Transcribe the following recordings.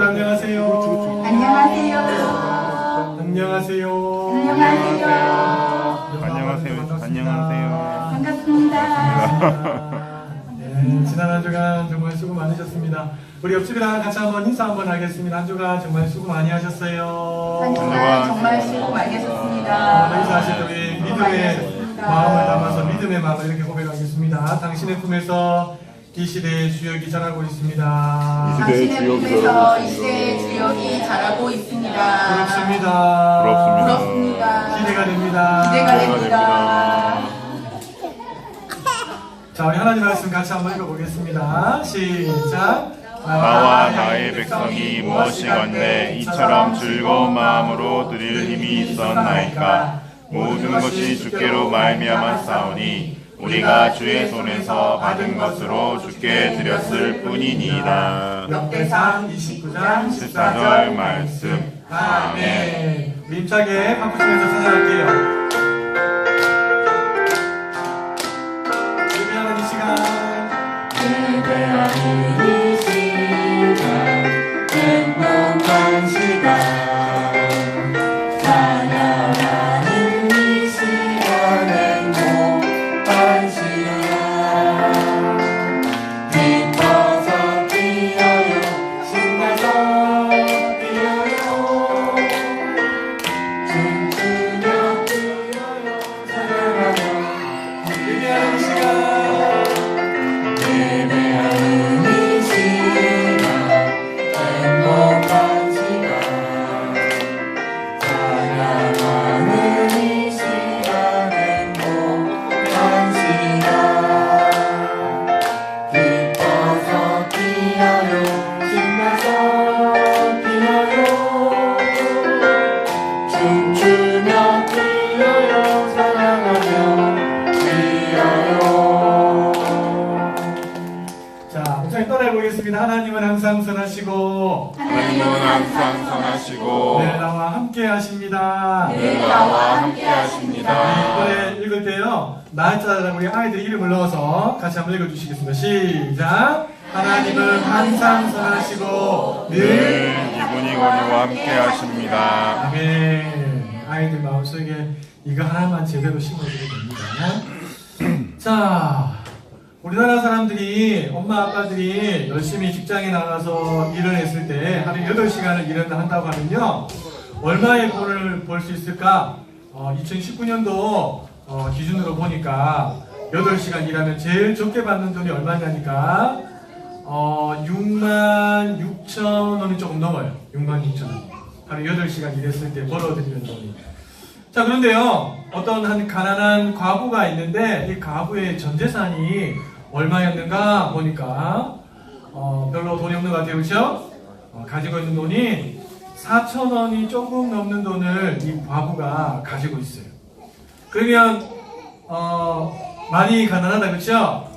친구들 안녕하세요. 안녕하세요. 안녕하세요. 안녕하세요. 안녕하세요. 안녕하세요. 반갑습니다. 네, 지난 한 주간 정말 수고 많으셨습니다. 우리 옆집이랑 같이 한번 인사 한번 하겠습니다. 한 주간 정말 수고 많이 하셨어요. 한 주간 정말 수고 많이 하셨습니다. 인사하실 때 우리 믿음의 마음을 담아서 믿음의 마음을 이렇게 고백하겠습니다. 당신의 품에서 이 시대의 주역이 자라고 있습니다. 당신의 품에서 이 시대의 주역이 자라고 있습니다. 부럽습니다. 부럽습니다. 기대가 됩니다. 기대가 됩니다. 자, 우리 하나님 말씀 같이 한번 읽어보겠습니다. 시작. 나와 나의 백성이 무엇이건대 이처럼 즐거운 마음으로 드릴 힘이 있었나이까. 모든 것이 주께로 말미암아 싸우니 우리가 주의 손에서 받은 것으로 주께 드렸을 뿐이니이다. 역대상 29장 14절 말씀. 아멘. 우리 힘차게 바꾸시면서 찬양할게요. 예배하는 이 시간, 예배하는 이 시간, 행복한 시간, 찬양하는 이 시간, 행복한 시간, 기뻐서 뛰어요, 신나서 뛰어요, 춤추며 뛰어요, 찬양하며. 예배하는 이 시간, 예배하는 이 시간, 행복한 시간, 찬양하는 이 시간, 행복한 시간, 기뻐서 뛰어요, 신나서 뛰어요, 춤추며 뛰어요, 사랑하며 뛰어요. 자, 목사님 따라해보겠습니다. 하나님은 항상 선하시고 하나님은 항상 선하시고 늘 나와 함께 하십니다. 늘 나와 함께 하십니다. 이번에 읽을 때요, 나자라고 우리 아이들 이름을 넣어서 같이 한번 읽어주시겠습니다. 시작. 하나님은 항상 선하시고 늘 늘 이분이 우리와 함께 하십니다. 아멘. 아이들 마음속에 이거 하나만 제대로 심어주면 됩니다. 자, 우리나라 사람들이, 엄마 아빠들이 열심히 직장에 나가서 일을 했을 때 하루 8시간을 일을 한다고 하면요, 얼마의 돈을 벌 수 있을까? 2019년도 기준으로 보니까 8시간 일하면 제일 적게 받는 돈이 얼마냐니까 66,000원이 조금 넘어요. 66,000원. 하루 8시간 일했을 때 벌어들이는 돈이. 자, 그런데요, 어떤 한 가난한 과부가 있는데 이 과부의 전 재산이 얼마였는가 보니까 별로 돈이 없는 것 같아요. 그렇죠? 가지고 있는 돈이 4,000원이 조금 넘는 돈을 이 과부가 가지고 있어요. 그러면 많이 가난하다. 그렇죠?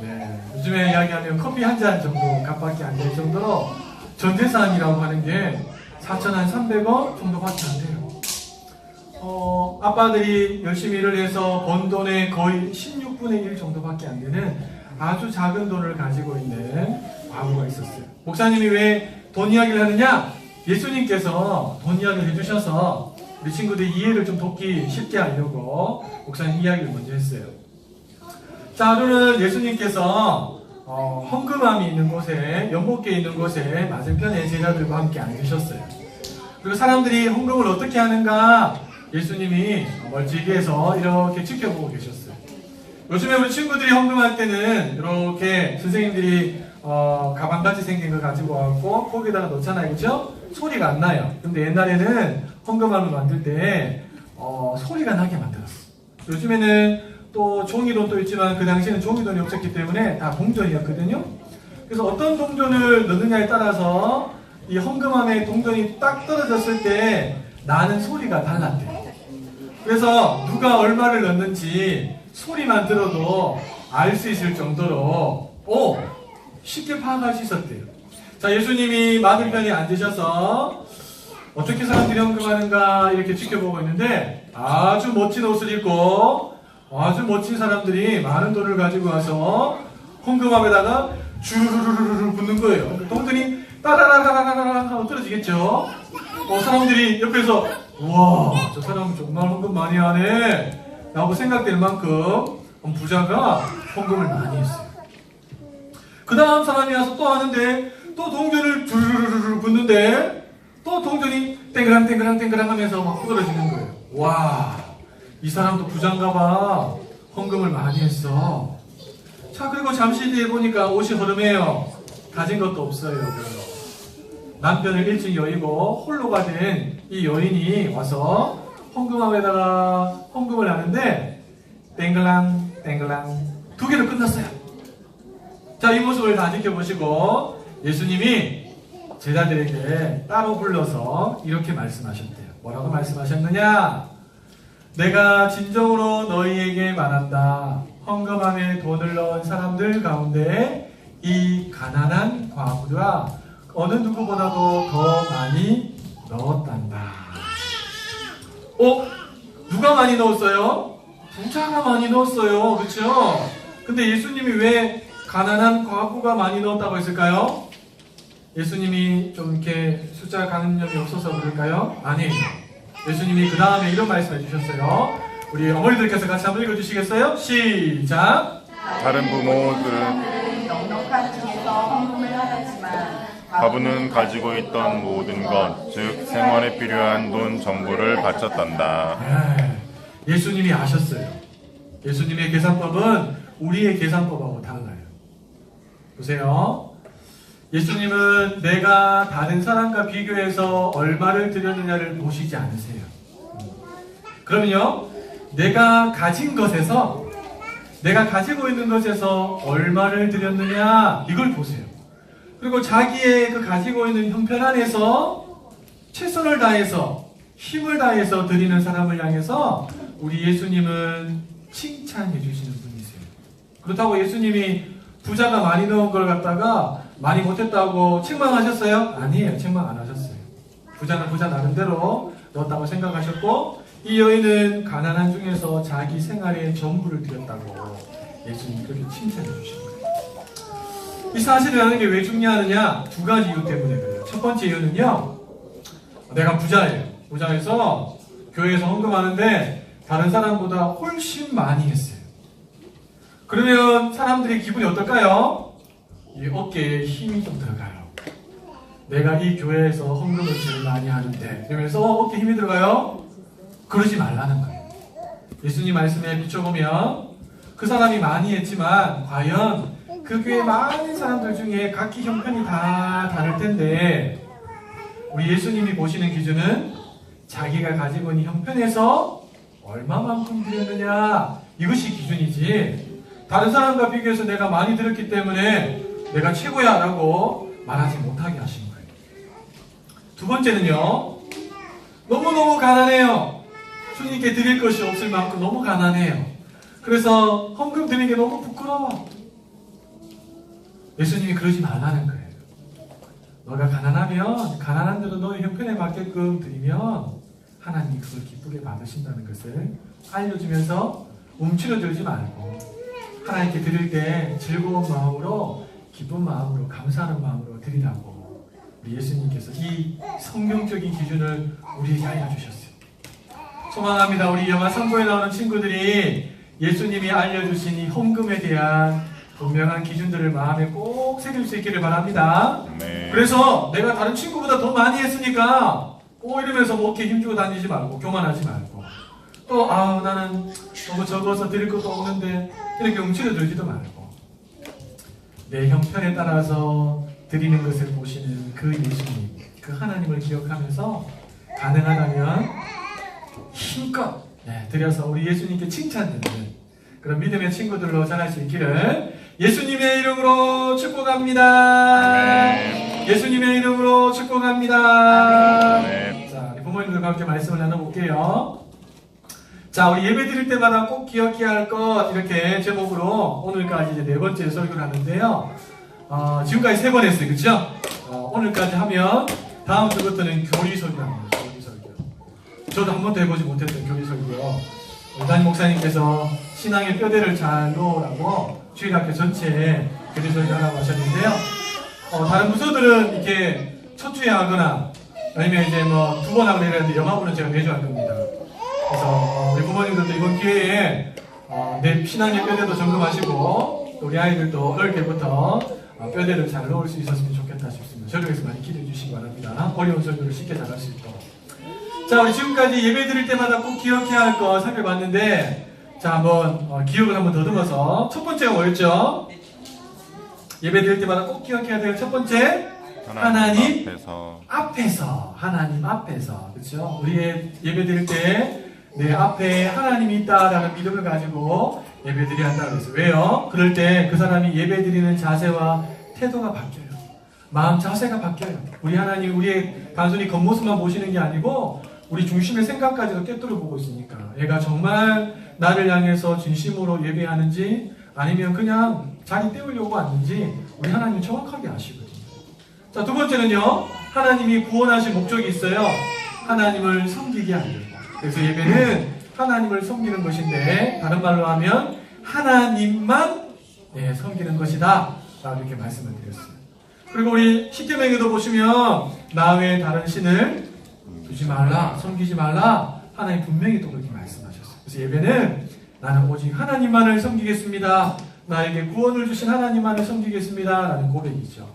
네. 요즘에 이야기하면 커피 한 잔 정도 값밖에 안 될 정도로 전 재산이라고 하는 게 4,300원 정도밖에 안 돼요. 아빠들이 열심히 일을 해서 번 돈의 거의 16분의 1 정도밖에 안 되는 아주 작은 돈을 가지고 있는 과부가 있었어요. 목사님이 왜 돈 이야기를 하느냐? 예수님께서 돈 이야기를 해주셔서 우리 친구들 이해를 좀 돕기 쉽게 하려고 목사님 이야기를 먼저 했어요. 자, 하루는 예수님께서 헝금함이 있는 곳에, 연못가에 있는 곳에 맞은편에 제자들과 함께 앉으셨어요. 그리고 사람들이 헌금을 어떻게 하는가 예수님이 멀찍이에서 이렇게 지켜보고 계셨어요. 요즘에 우리 친구들이 헌금할 때는 이렇게 선생님들이 가방같이 생긴 거 가지고 와갖고 거기다가 넣잖아요. 그죠? 소리가 안 나요. 근데 옛날에는 헌금함을 만들 때 소리가 나게 만들었어. 요즘에는 또 종이돈도 있지만 그 당시에는 종이돈이 없었기 때문에 다 동전이었거든요. 그래서 어떤 동전을 넣느냐에 따라서 이 헌금함에 동전이 딱 떨어졌을 때 나는 소리가 달랐대요. 그래서 누가 얼마를 넣는지 소리만 들어도 알 수 있을 정도로 쉽게 파악할 수 있었대요. 자, 예수님이 맞은편에 앉으셔서 어떻게 사람들이 헌금하는가 이렇게 지켜보고 있는데 아주 멋진 옷을 입고 아주 멋진 사람들이 많은 돈을 가지고 와서 헌금함에다가 주르르르르 붓는 거예요. 동전이 따라라라라라 하고 떨어지겠죠. 사람들이 옆에서 우와 저 사람 정말 헌금 많이 하네 라고 생각될 만큼 부자가 헌금을 많이 했어요. 그 다음 사람이 와서 또 하는데 또 동전을 두루루루 붓는데 또 동전이 땡그랑 하면서 막 떨어지는 거예요. 와, 이 사람도 부자인가 봐. 헌금을 많이 했어. 자, 그리고 잠시 뒤에 보니까 옷이 허름해요. 가진 것도 없어요. 별로. 남편을 일찍 여의고 홀로가 된 이 여인이 와서 헌금함에다가 헌금을 하는데 땡글랑 두 개로 끝났어요. 자, 이 모습을 다 지켜보시고 예수님이 제자들에게 따로 불러서 이렇게 말씀하셨대요. 뭐라고 말씀하셨느냐? 내가 진정으로 너희에게 말한다. 헌금함에 돈을 넣은 사람들 가운데 이 가난한 과부가 어느 누구보다도 더 많이 넣었단다. 누가 많이 넣었어요? 부자가 많이 넣었어요. 그렇죠? 근데 예수님이 왜 가난한 과부가 많이 넣었다고 했을까요? 예수님이 좀 이렇게 숫자 가늠력이 없어서 그럴까요? 아니에요. 예수님이 그 다음에 이런 말씀해 주셨어요. 우리 어머니들께서 같이 한번 읽어주시겠어요? 시작! 다른 부모들은 넉넉한 중에서 헌금을 하였지만 과부는 가지고 있던 모든 것, 즉 생활에 필요한 돈 전부를 바쳤단다. 네, 예수님이 아셨어요. 예수님의 계산법은 우리의 계산법하고 달라요. 보세요. 예수님은 내가 다른 사람과 비교해서 얼마를 드렸느냐를 보시지 않으세요. 그러면요, 내가 가진 것에서, 내가 가지고 있는 것에서 얼마를 드렸느냐, 이걸 보세요. 그리고 자기의 그 가지고 있는 형편 안에서 최선을 다해서, 힘을 다해서 드리는 사람을 향해서 우리 예수님은 칭찬해 주시는 분이세요. 그렇다고 예수님이 부자가 많이 넣은 걸 갖다가 많이 못했다고 책망하셨어요? 아니에요. 책망 안 하셨어요. 부자는 부자 나름대로 넣었다고 생각하셨고, 이 여인은 가난한 중에서 자기 생활의 전부를 드렸다고 예수님이 그렇게 칭찬해 주신 거예요. 이 사실이라는 게 왜 중요하느냐? 두 가지 이유 때문에 그래요. 첫 번째 이유는요, 내가 부자예요. 부자에서 교회에서 헌금하는데 다른 사람보다 훨씬 많이 했어요. 그러면 사람들이 기분이 어떨까요? 이 어깨에 힘이 좀 들어가요. 내가 이 교회에서 헌금을 제일 많이 하는데 이러면서 어깨에 힘이 들어가요? 그러지 말라는 거예요. 예수님 말씀에 비춰보면 그 사람이 많이 했지만 과연 그 교회 많은 사람들 중에 각기 형편이 다 다를 텐데 우리 예수님이 보시는 기준은 자기가 가지고 있는 형편에서 얼마만큼 드렸느냐, 이것이 기준이지 다른 사람과 비교해서 내가 많이 드렸기 때문에 내가 최고야 라고 말하지 못하게 하신 거예요. 두 번째는요, 너무너무 가난해요. 주님께 드릴 것이 없을 만큼 너무 가난해요. 그래서 헌금 드리는 게 너무 부끄러워. 예수님이 그러지 말라는 거예요. 너가 가난하면 가난한 대로 너의 형편에 맞게끔 드리면 하나님이 그걸 기쁘게 받으신다는 것을 알려주면서 움츠러들지 말고 하나님께 드릴 때 즐거운 마음으로, 기쁜 마음으로, 감사하는 마음으로 드리라고 우리 예수님께서 이 성경적인 기준을 우리에게 알려주셨어요. 소망합니다. 우리 영화 3부에 나오는 친구들이 예수님이 알려주신 이 헌금에 대한 분명한 기준들을 마음에 꼭 새길 수 있기를 바랍니다. 네. 그래서 내가 다른 친구보다 더 많이 했으니까 이러면서 어깨 힘주고 다니지 말고, 교만하지 말고, 또 나는 너무 적어서 드릴 것도 없는데 이렇게 움츠러들지도 말고, 내 형편에 따라서 드리는 것을 보시는 그 예수님, 그 하나님을 기억하면서 가능하다면 힘껏 드려서 우리 예수님께 칭찬드리는 그런 믿음의 친구들로 자랄 수 있기를 예수님의 이름으로 축복합니다. 네. 예수님의 이름으로 축복합니다. 네. 자, 우리 부모님들과 함께 말씀을 나눠볼게요. 자, 우리 예배 드릴 때마다 꼭 기억해야 할 것, 이렇게 제목으로 오늘까지 이제 4번째 설교를 하는데요. 지금까지 3번 했어요. 그렇죠? 오늘까지 하면 다음 주부터는 교리 설교합니다. 교리 설교. 저도 한 번도 해보지 못했던 교리 설교요. 담임 목사님께서 신앙의 뼈대를 잘 놓으라고 주일학교 전체에 교리 설교하라고 하셨는데요. 다른 부서들은 이렇게 첫 주에 하거나 아니면 이제 뭐 두 번 하거나 이랬는데 영화부는 제가 매주 할 겁니다. 그래서 우리 부모님들도 이번 기회에 내 신앙의 뼈대도 점검하시고 또 우리 아이들도 어릴 때부터 뼈대를 잘 넣을 수 있었으면 좋겠다 싶습니다. 저를 위해서 많이 기도해 주시기 바랍니다. 어려운 설교를 쉽게 잘할 수 있도록. 자, 우리 지금까지 예배 드릴 때마다 꼭 기억해야 할 거 살펴봤는데, 자, 한번 기억을 한번 더듬어서 첫 번째가 뭐였죠? 예배 드릴 때마다 꼭 기억해야 될 첫 번째, 하나님 앞에서. 하나님 앞에서. 그렇죠? 우리의 예배 드릴 때 내 앞에 하나님이 있다라는 믿음을 가지고 예배 드려야 한다고 했어요. 왜요? 그럴 때 그 사람이 예배 드리는 자세와 태도가 바뀌어요. 마음 자세가 바뀌어요. 우리 하나님, 우리의 단순히 겉모습만 보시는 게 아니고 우리 중심의 생각까지도 꿰뚫어 보고 있으니까 얘가 정말 나를 향해서 진심으로 예배하는지 아니면 그냥 자기 때우려고 왔는지 우리 하나님이 정확하게 아시거든요. 자, 두 번째는요. 하나님이 구원하신 목적이 있어요. 하나님을 섬기게 하려고. 그래서 예배는 하나님을 섬기는 것인데 다른 말로 하면 하나님만 섬기는 것이다 라고 이렇게 말씀을 드렸어요. 그리고 우리 십계명에도 보시면 나 외에 다른 신을 두지 말라, 섬기지 말라, 하나님 분명히 또 그렇게 말씀하셨어요. 그래서 예배는 나는 오직 하나님만을 섬기겠습니다, 나에게 구원을 주신 하나님만을 섬기겠습니다 라는 고백이죠.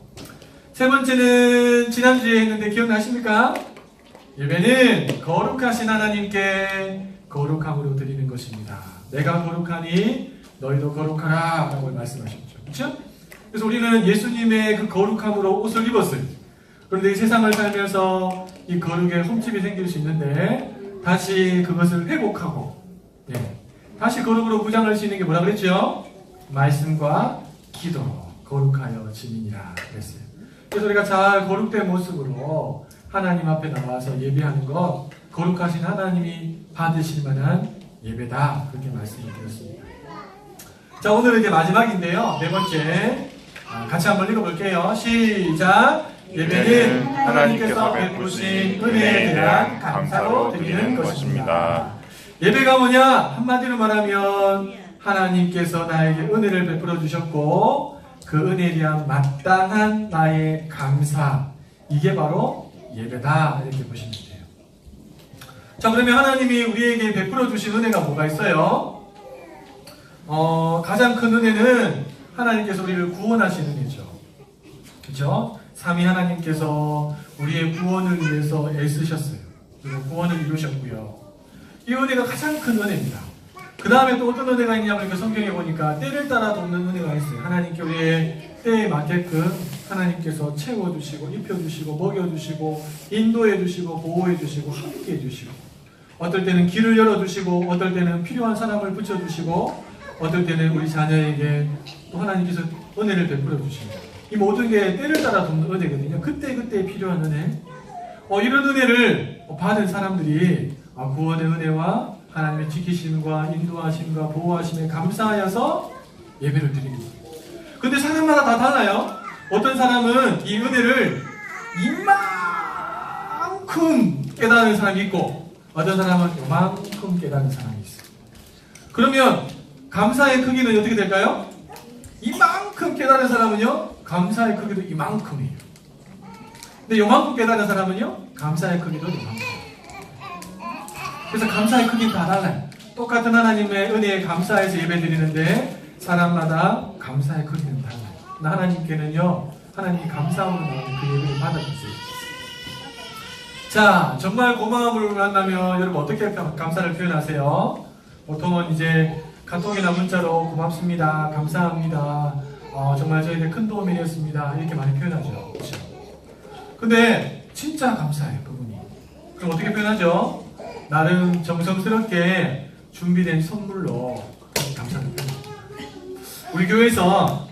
세 번째는 지난주에 했는데 기억나십니까? 예배는 거룩하신 하나님께 거룩함으로 드리는 것입니다. 내가 거룩하니 너희도 거룩하라 라고 말씀하셨죠. 그렇죠? 그래서 우리는 예수님의 그 거룩함으로 옷을 입었어요. 그런데 이 세상을 살면서 이 거룩에 흠집이 생길 수 있는데 다시 그것을 회복하고 다시 거룩으로 무장을 지는 게 뭐라 그랬죠? 말씀과 기도, 거룩하여 지니라 그랬어요. 그래서 우리가 잘 거룩된 모습으로 하나님 앞에 나와서 예배하는 것, 거룩하신 하나님이 받으실 만한 예배다 그렇게 말씀을 드렸습니다. 자, 오늘은 이제 마지막인데요. 네 번째 같이 한번 읽어볼게요. 시작! 예배는 하나님께서 베푸신 은혜에 대한 감사로 드리는 것입니다. 예배가 뭐냐? 한마디로 말하면 하나님께서 나에게 은혜를 베풀어 주셨고 그 은혜에 대한 마땅한 나의 감사, 이게 바로 예배다 이렇게 보시면 돼요. 자, 그러면 하나님이 우리에게 베풀어 주신 은혜가 뭐가 있어요? 가장 큰 은혜는 하나님께서 우리를 구원하신 은혜죠. 그렇죠? 삼위 하나님께서 우리의 구원을 위해서 애쓰셨어요. 그리고 구원을 이루셨고요. 이 은혜가 가장 큰 은혜입니다. 그 다음에 또 어떤 은혜가 있냐고 하니까 성경에 보니까 때를 따라 돕는 은혜가 있어요. 하나님께 우리의 때에 맞게끔 하나님께서 채워주시고 입혀주시고 먹여주시고 인도해주시고 보호해주시고 함께해주시고 어떨 때는 길을 열어주시고 어떨 때는 필요한 사람을 붙여주시고 어떨 때는 우리 자녀에게 또 하나님께서 은혜를 베풀어 주십니다. 이 모든 게 때를 따라 돕는 은혜거든요. 그때그때 필요한 은혜. 이런 은혜를 받은 사람들이 구원의 은혜와 하나님의 지키심과 인도하심과 보호하심에 감사하여서 예배를 드립니다. 근데 사람마다 다 달라요. 어떤 사람은 이 은혜를 이만큼 깨달은 사람이 있고 어떤 사람은 이만큼 깨달은 사람이 있어요. 그러면 감사의 크기는 어떻게 될까요? 이만큼 깨달은 사람은요, 감사의 크기도 이만큼이에요. 근데 요만큼 깨달은 사람은요, 감사의 크기도 이만큼. 그래서 감사의 크기는 다 달라요. 똑같은 하나님의 은혜에 감사해서 예배 드리는데 사람마다 감사의 크기는 달라요. 하나님께는요, 하나님이 감사함으로 나오는 그 예배를 받아주세요. 자, 정말 고마움을 만나면 여러분 어떻게 감사를 표현하세요? 보통은 이제 카톡이나 문자로 고맙습니다, 감사합니다, 정말 저희들 큰 도움이 되었습니다 이렇게 많이 표현하죠. 그렇죠? 근데 진짜 감사해요, 그분이. 그럼 어떻게 표현하죠? 나름 정성스럽게 준비된 선물로 감사를 표현합니다. 우리 교회에서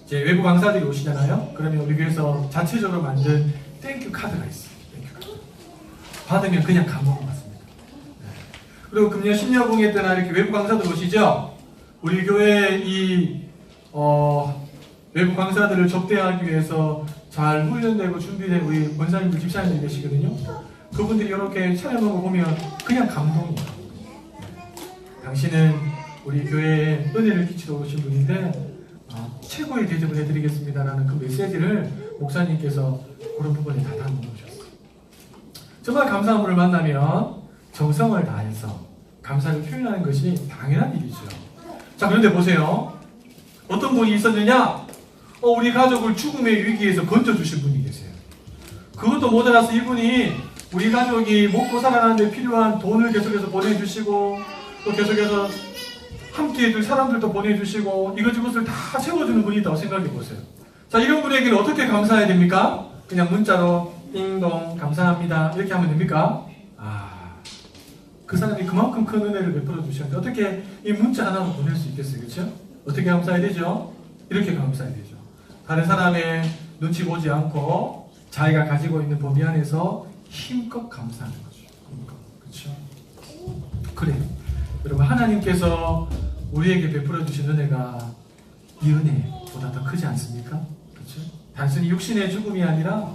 이제 외부 강사들이 오시잖아요. 그러면 우리 교회에서 자체적으로 만든 땡큐 카드가 있어요. 땡큐 카드. 받으면 그냥 감동을 받습니다. 그리고 금년 신여봉회 때나 이렇게 외부 강사들 오시죠? 우리 교회 이 외부 강사들을 접대하기 위해서 잘 훈련되고 준비된 우리 권사님들, 집사님들 계시거든요. 그분들이 이렇게 촬영한 거 보면 그냥 감동이에요. 당신은 우리 교회에 은혜를 끼치러 오신 분인데 최고의 대접을 해드리겠습니다라는 그 메시지를 목사님께서 그런 부분에 다 담아 놓으셨어요. 정말 감사함을 만나면 정성을 다해서 감사를 표현하는 것이 당연한 일이죠. 자, 그런데 보세요. 어떤 분이 있었느냐? 우리 가족을 죽음의 위기에서 건져주신 분이 계세요. 그것도 모자라서 이분이 우리 가족이 먹고 살아가는데 필요한 돈을 계속해서 보내주시고 또 계속해서 함께 해줄 사람들도 보내주시고 이것저것을 다 채워주는 분이 있다고 생각해보세요. 자, 이런 분에게는 어떻게 감사해야 됩니까? 그냥 문자로 띵동 감사합니다 이렇게 하면 됩니까? 그 사람이 그만큼 큰 은혜를 베풀어 주셨는데 어떻게 이 문자 하나로 보낼 수 있겠어요? 그렇죠? 어떻게 감사해야 되죠? 이렇게 감사해야 되죠. 다른 사람의 눈치 보지 않고 자기가 가지고 있는 범위 안에서 힘껏 감사하는 거죠. 그렇죠? 그래요. 여러분, 하나님께서 우리에게 베풀어 주신 은혜가 이 은혜보다 더 크지 않습니까? 그렇죠? 단순히 육신의 죽음이 아니라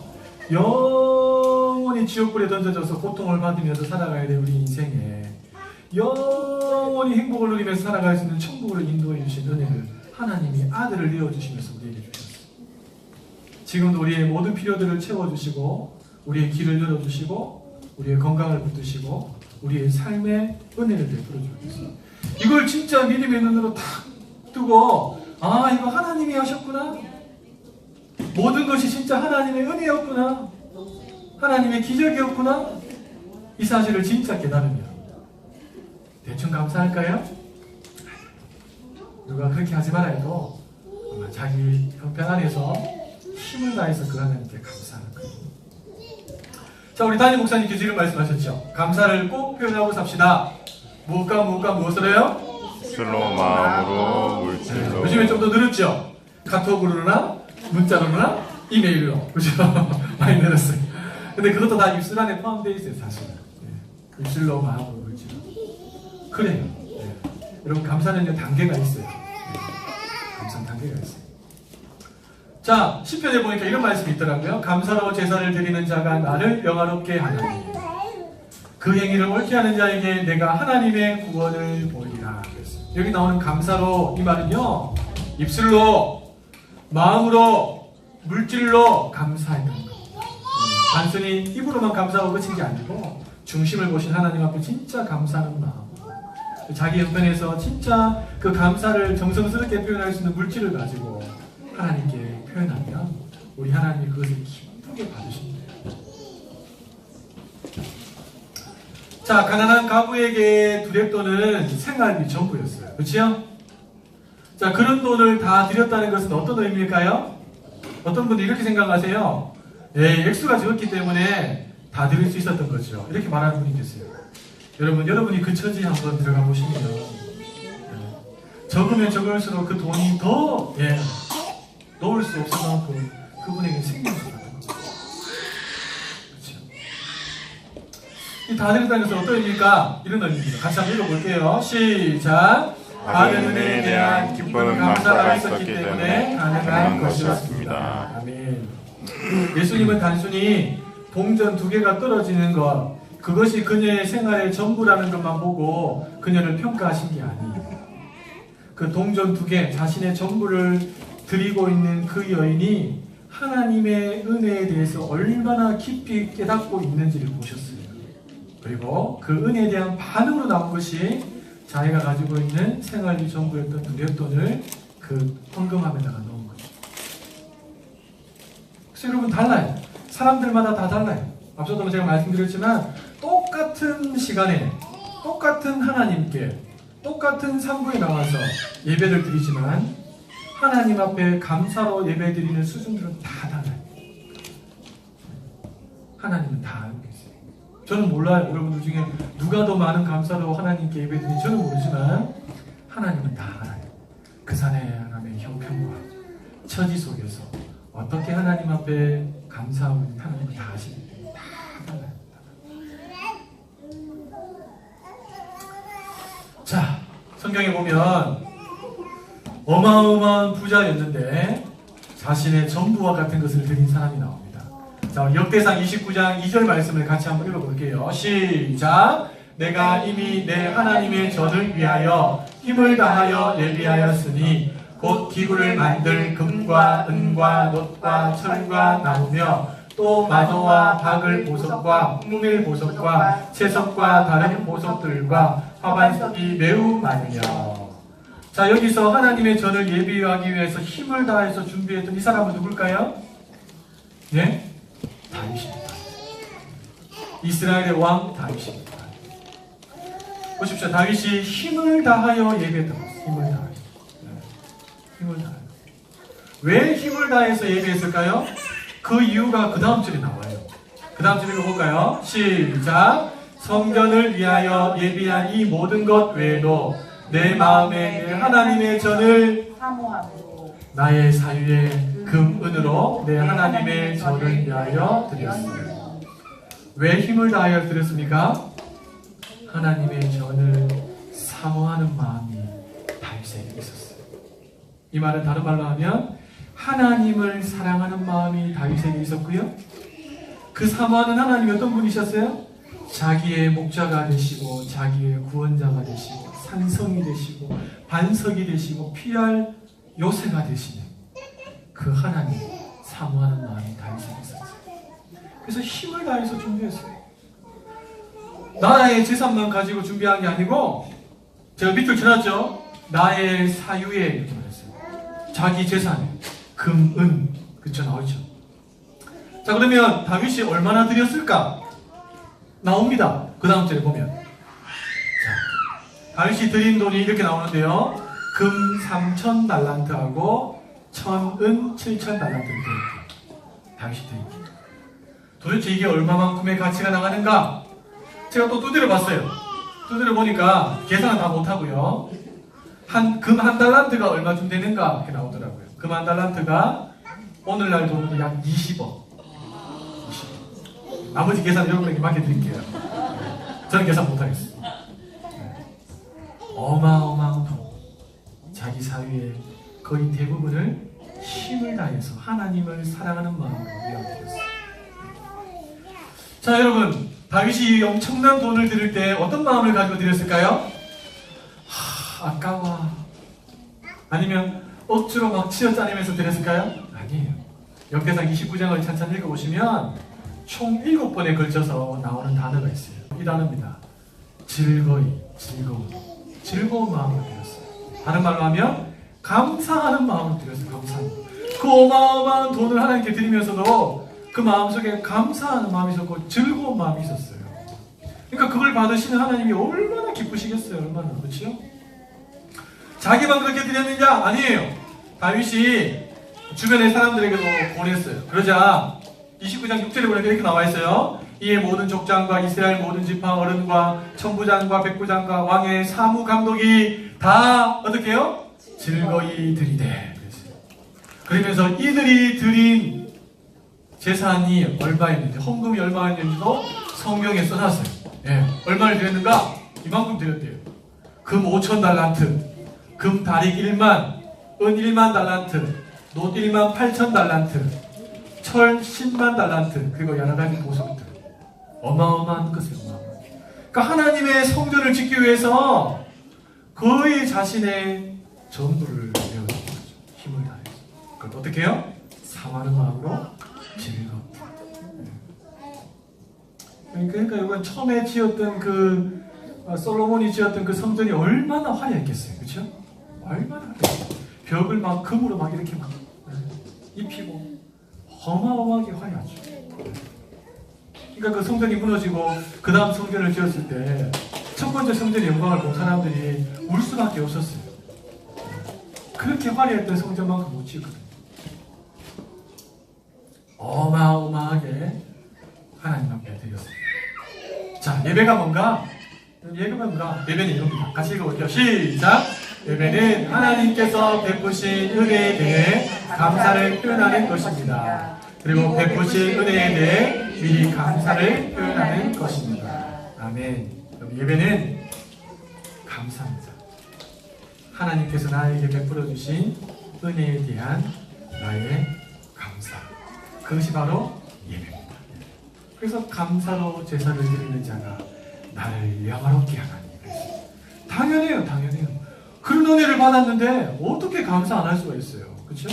영원히 지옥불에 던져져서 고통을 받으면서 살아가야 될 우리 인생에 영원히 행복을 누리면서 살아갈 수 있는 천국으로 인도해 주신 은혜를 하나님이 아들을 내어주시면서 우리에게 주셨어요. 지금도 우리의 모든 필요들을 채워주시고 우리의 길을 열어주시고 우리의 건강을 붙드시고 우리의 삶의 은혜를 베풀어 주고 있어요. 이걸 진짜 믿음의 눈으로 탁 뜨고 이거 하나님이 하셨구나. 모든 것이 진짜 하나님의 은혜였구나. 하나님의 기적이었구나. 이 사실을 진짜 깨달으면 대충 감사할까요? 누가 그렇게 하지 말아 해도 아마 자기 형편 안에서 힘을 다해서 그 하나님께 감사하는 거예요. 자, 우리 담임 목사님께서 이런 말씀하셨죠. 감사를 꼭 표현하고 삽시다. 무엇으로요? 입술로, 마음으로, 물질로. 요즘에 좀 더 늘었죠? 카톡으로나 문자로나 이메일로. 그죠? 많이 늘었어요. 근데 그것도 다 입술 안에 포함되어 있어요, 사실은. 입술로, 마음으로, 물질로. 그래요. 여러분, 감사는 단계가 있어요. 감사는 단계가 있어요. 자, 시편에 보니까 이런 말씀이 있더라고요. 감사로 제사를 드리는 자가 나를 영화롭게 하나니 그 행위를 옳게 하는 자에게 내가 하나님의 구원을 보이리라. 여기 나오는 감사로, 이 말은요, 입술로, 마음으로, 물질로 감사했던 거. 단순히 입으로만 감사하고 끝인 게 아니고 중심을 보신 하나님 앞에 진짜 감사하는 마음, 자기 형편에서 진짜 그 감사를 정성스럽게 표현할 수 있는 물질을 가지고 하나님께 표현하면 우리 하나님이 그것을 기쁘게 받으십니다. 자, 가난한 가부에게 두렙돈은 생활비 전부였어요. 그렇죠? 자, 그런 돈을 다 드렸다는 것은 어떤 의미일까요? 어떤 분들이 이렇게 생각하세요. 액수가 적었기 때문에 다 드릴 수 있었던 거죠. 이렇게 말하는 분이 계세요. 여러분이 그 처지에 한번 들어가 보시면 적으면 적을수록 그 돈이 더 놓을 수 없을 만큼 그분에게 생기는 것 같아요. 그렇죠? 이 다 드렸다는 것은 어떤 의미입니까? 이런 의미입니다. 같이 한번 읽어볼게요. 시작! 받은 은혜에 대한 기쁨 감사가 있었기 때문에 가능한 것이었습니다. 아멘. 예수님은 단순히 동전 2개가 떨어지는 것, 그것이 그녀의 생활의 전부라는 것만 보고 그녀를 평가하신 게 아니에요. 그 동전 2개, 자신의 전부를 드리고 있는 그 여인이 하나님의 은혜에 대해서 얼마나 깊이 깨닫고 있는지를 보셨어요. 그리고 그 은혜에 대한 반응으로 나온 것이 자기가 가지고 있는 생활비 전부였던 두렙돈을 그 헌금함에다가 넣은 거죠. 그래서 여러분, 달라요. 사람들마다 다 달라요. 앞서도 제가 말씀드렸지만 똑같은 시간에 똑같은 하나님께 똑같은 상부에 나와서 예배를 드리지만 하나님 앞에 감사로 예배드리는 수준들은 다 달라요. 하나님은 다 알고 계세요. 저는 몰라요. 여러분들 중에 누가 더 많은 감사로 하나님께 예배드리는지 저는 모르지만 하나님은 다 알아요. 그 사람의 형편과 처지 속에서 어떻게 하나님 앞에 감사하고 있는 하나님은 다 아시기 때문에 다 달라요. 자, 성경에 보면 어마어마한 부자였는데 자신의 전부와 같은 것을 드린 사람이 나옵니다. 자, 역대상 29장 2절 말씀을 같이 한번 읽어볼게요. 시작! 내가 이미 내 하나님의 전을 위하여 힘을 다하여 예비하였으니 곧 기구를 만들 금과 은과 놋과 철과 나무며 또 마도와 박을 보석과 무밀 보석과 채석과 다른 보석들과 화반석이 매우 많으며. 자, 여기서 하나님의 전을 예비하기 위해서 힘을 다해서 준비했던 이 사람은 누굴까요? 예? 다윗입니다. 이스라엘의 왕 다윗입니다. 보십시오. 다윗이 힘을 다하여 예배했던 것입니다. 힘을 다하여. 힘을 다하여. 왜 힘을 다해서 예배했을까요? 그 이유가 그 다음 줄에 나와요. 그 다음 줄 읽어볼까요? 시작. 성전을 위하여 예비한 이 모든 것 외에도 내 마음에 내 하나님의 전을 사모함으로 나의 사유의 금, 은으로 내 하나님의 전을 위하여 드렸습니다. 왜 힘을 다하여 드렸습니까? 하나님의 전을 사모하는 마음이 다윗에게 있었어요. 이 말은 다른 말로 하면 하나님을 사랑하는 마음이 다윗에게 있었고요. 그 사모하는 하나님이 어떤 분이셨어요? 자기의 목자가 되시고 자기의 구원자가 되시고 산성이 되시고 반석이 되시고 피할 요새가 되시는 그 하나님 사모하는 마음이 다윗에게 있었어요. 그래서 힘을 다해서 준비했어요. 나라의 재산만 가지고 준비한 게 아니고 제가 밑줄 쳐놨죠. 나의 사유에 이렇게 말했어요. 자기 재산에 금, 은 그쵸 나오죠. 자 그러면 다윗이 얼마나 드렸을까? 나옵니다. 그 다음 절에 보면 자, 다윗이 드린 돈이 이렇게 나오는데요. 금 3,000달란트하고 은 7,000달란트를 드렸대요. 다윗이 드린 도대체 이게 얼마만큼의 가치가 나가는가? 제가 또 두드려 봤어요. 두드려 보니까 계산은 다 못하고요. 금 한 달란트가 얼마쯤 되는가 이렇게 나오더라고요. 금 한 달란트가 오늘날 돈으로 약 20억. 나머지 계산 여러분에게 맡겨드릴게요. 저는 계산 못하겠습니다. 어마어마한 돈. 자기 사위의 거의 대부분을 힘을 다해서 하나님을 사랑하는 마음으로 위하였어요. 자 여러분, 다윗이 엄청난 돈을 드릴 때 어떤 마음을 가지고 드렸을까요? 아까워. 아니면 억지로 막 치어짜내면서 드렸을까요? 아니에요. 역대상 29장을 찬찬히 읽어보시면 총 7번에 걸쳐서 나오는 단어가 있어요. 이 단어입니다. 즐거이, 즐거운 마음으로 드렸어요. 다른 말로 하면 감사하는 마음으로 드렸어요. 감사하는 마음. 그 어마어마한 돈을 하나님께 드리면서도 그 마음속에 감사하는 마음이 있었고 즐거운 마음이 있었어요. 그러니까 그걸 받으시는 하나님이 얼마나 기쁘시겠어요. 얼마나. 그렇죠? 자기만 그렇게 드렸느냐? 아니에요. 다윗이 주변의 사람들에게도 보냈어요. 그러자 29장 6절에 보니까 이렇게 나와 있어요. 이에 모든 족장과 이스라엘 모든 지파 어른과 천부장과 백부장과 왕의 사무감독이 다 어떻게 해요? 즐거이 드리되. 그러면서 이들이 드린 재산이 얼마였는지, 헌금이 얼마였는지도 성경에 써놨어요. 예, 얼마를 드렸는가? 이만큼 드렸대요. 금 5,000달란트, 금 다릭 1만, 은 1만 달란트, 놋 1만 8천 달란트, 철 10만 달란트, 그리고 여러 가지 보석들. 어마어마한 것이에요. 그러니까 하나님의 성전을 짓기 위해서 거의 자신의 전부를 내어준 거죠. 힘을 다해서. 그것도 어떻게 해요? 사모하는 마음으로 즐겁게. 그러니까 이건 처음에 지었던 솔로몬이 지었던 그 성전이 얼마나 화려했겠어요. 그렇죠? 얼마나 화려했어요. 벽을 막 금으로 막 이렇게 막 입히고 어마어마하게 화려하죠. 그러니까 그 성전이 무너지고 그 다음 성전을 지었을 때 첫 번째 성전의 영광을 본 사람들이 울 수밖에 없었어요. 그렇게 화려했던 성전만큼 못 지었거든요. 어마어마하게 하나님 앞에 드렸습니다. 자, 예배가 뭔가? 예배가 뭔가? 예배는 이겁니다. 같이 읽어볼게요. 시작! 예배는 하나님께서 베푸신 은혜에 대해 감사를 표현하는 것입니다. 그리고 베푸신 은혜에 대해 미리 감사를 표현하는 것입니다. 아멘. 예배는 감사입니다. 하나님께서 나에게 베풀어 주신 은혜에 대한 나의 감사. 그것이 바로 예배입니다. 그래서 감사로 제사를 드리는 자가 나를 영화롭게 하나니. 당연해요, 당연해요. 그런 은혜를 받았는데 어떻게 감사 안 할 수가 있어요? 그렇죠?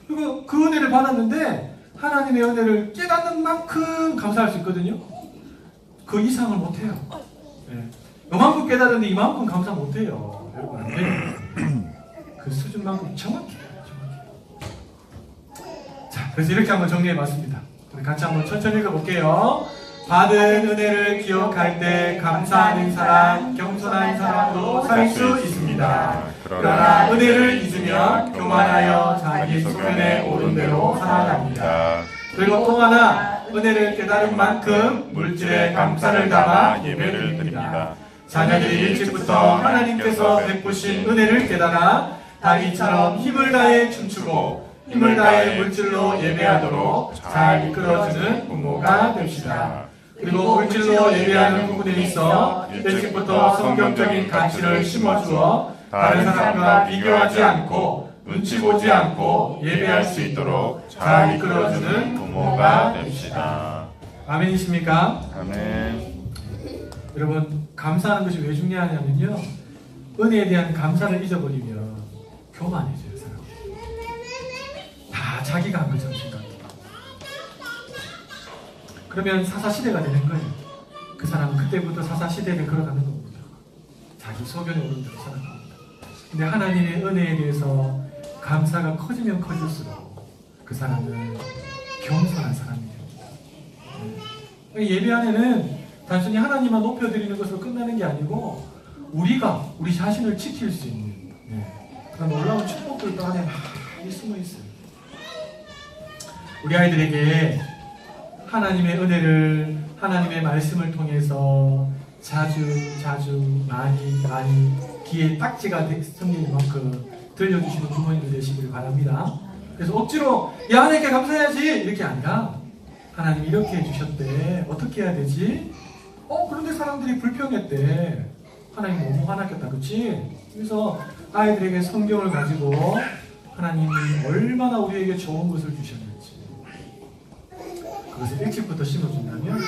그리고 그 은혜를 받았는데 하나님의 은혜를 깨닫는 만큼 감사할 수 있거든요. 그 이상을 못해요. 네. 이만큼 깨달았는데 이만큼 감사 못해요. 여러분 안 돼요. 그 수준만큼 정확해요. 자, 그래서 이렇게 한번 정리해봤습니다. 우리 같이 한번 천천히 읽어볼게요. 받은 은혜를 기억할 때 감사하는 사람, 겸손한 사람도 살 수 있습니다. 그러나 은혜를 잊으면 교만하여 자기 소견에 오른 대로 살아갑니다. 그리고 또 하나, 은혜를 깨달은 만큼 물질에 감사를 담아 예배를 드립니다. 자녀들이 일찍부터 하나님께서 베푸신 은혜를 깨달아 다윗처럼 힘을 다해 춤추고 힘을 다해 물질로 예배하도록 잘 이끌어주는 부모가 됩시다. 그리고 물질로 예배하는 부분에 있어 일찍부터 성경적인 가치를 심어주어 다른 사람과 비교하지 않고 눈치 보지 않고 예배할 수 있도록 잘 이끌어주는 부모가 됩시다. 아멘이십니까? 아멘. 여러분, 감사하는 것이 왜 중요하냐면요, 은혜에 대한 감사를 잊어버리면 교만해져요. 사람 다 자기가 한 것처럼 생각해요. 그러면 사사시대가 되는 거예요. 그 사람은 그때부터 사사시대를 걸어가는 겁니다. 자기 소견에 오른 대로 살아갑니다. 근데 하나님의 은혜에 대해서 감사가 커지면 커질수록 그 사람은 겸손한 사람이 됩니다. 예배 안에는 단순히 하나님만 높여드리는 것으로 끝나는 게 아니고 우리가 우리 자신을 지킬 수 있는 그런 놀라운 축복들도 안에 많이 숨어 있어요. 우리 아이들에게 하나님의 은혜를 하나님의 말씀을 통해서 자주 많이 귀에 딱지가 생기는 만큼 들려주시는 부모님들 되시길 바랍니다. 그래서 억지로 야 하나님께 감사해야지 이렇게 아니라 하나님 이렇게 해주셨대, 어떻게 해야 되지? 그런데 사람들이 불평했대, 하나님 너무 화났겠다, 그치? 그래서 아이들에게 성경을 가지고 하나님이 얼마나 우리에게 좋은 것을 주셨는지 그것을 일찍부터 심어준다면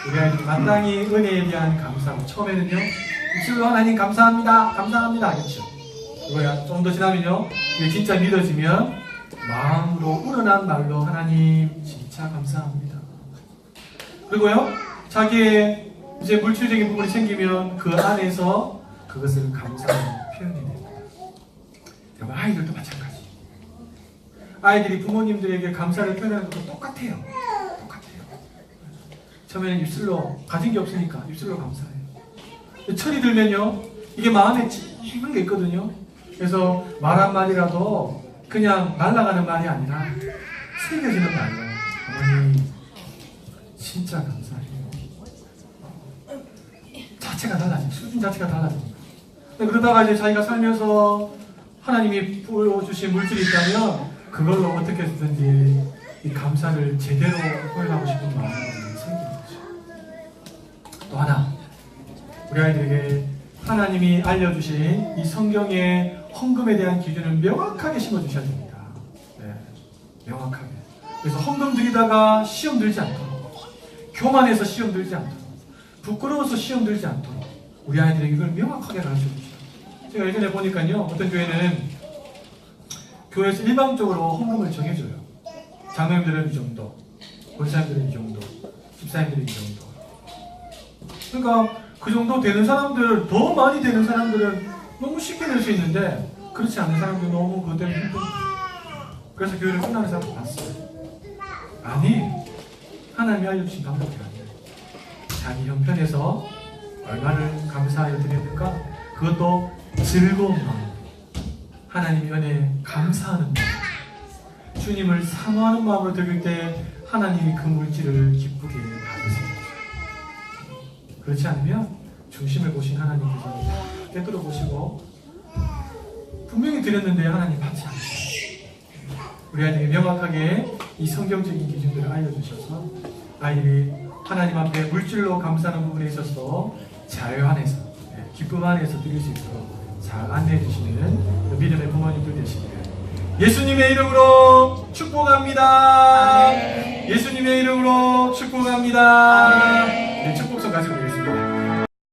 우리 아이들이 마땅히 은혜에 대한 감사하고, 처음에는요 입술로 하나님 감사합니다 하겠죠. 그거야 좀 더 지나면요, 이게 진짜 믿어지면 마음으로 우러난 말로 하나님 진짜 감사합니다. 그리고요, 자기의 이제 물질적인 부분이 생기면 그 안에서 그것을 감사하는 표현이 됩니다. 여러분, 아이들도 마찬가지. 아이들이 부모님들에게 감사를 표현하는 것도 똑같아요. 처음에는 입술로, 가진 게 없으니까 입술로 감사해요. 철이 들면요, 이게 마음에 찌는 게 있거든요. 그래서 말 한마디라도 그냥 날아가는 말이 아니라 새겨지는 말로, 어머니 진짜 감사해요. 자체가 달라져요. 수준 자체가 달라집니다. 그러다가 이제 자기가 살면서 하나님이 부어주신 물질이 있다면 그걸로 어떻게 해서든지 이 감사를 제대로 표현하고 싶은 마음이 생기는 거죠. 또 하나, 우리 아이들에게 하나님이 알려주신 이 성경의 헌금에 대한 기준을 명확하게 심어주셔야 됩니다. 네, 명확하게. 그래서 헌금 드리다가 시험 들지 않도록, 교만해서 시험 들지 않도록, 부끄러워서 시험 들지 않도록 우리 아이들에게 이걸 명확하게 가르쳐 주시죠. 제가 예전에 보니까요, 어떤 교회는 교회에서 일방적으로 헌금을 정해줘요. 장로님들은 이 정도, 권사님들은 이 정도, 집사님들은 이 정도. 그러니까 그 정도 되는 사람들, 더 많이 되는 사람들은 너무 쉽게 낼 수 있는데 그렇지 않은 사람들은 너무 그것 때문에 힘듭니다. 그래서 교회를 끝나는 사람도 봤어요. 아니, 하나님이 알려주신 방법이 아니에요. 자기 형편에서 얼마를 감사하여 드렸는가? 그것도 즐거운 마음, 하나님의 은혜에 감사하는 마음, 주님을 사모하는 마음으로 드릴 때 하나님이 그 물질을 기쁘게 받으세요. 그렇지 않으면 중심을 보신 하나님께서 깨뜨려 보시고 분명히 드렸는데 하나님 받지 않으세요. 우리 아이들에게 명확하게 이 성경적인 기준들을 알려주셔서 아이들이 하나님 앞에 물질로 감사하는 부분에 있어서 자유 안에서, 기쁨 안에서 드릴 수 있도록 잘 안내해 주시는 믿음의 부모님들 되시길 예수님의 이름으로 축복합니다. 예수님의 이름으로 축복합니다. 축복성 가지고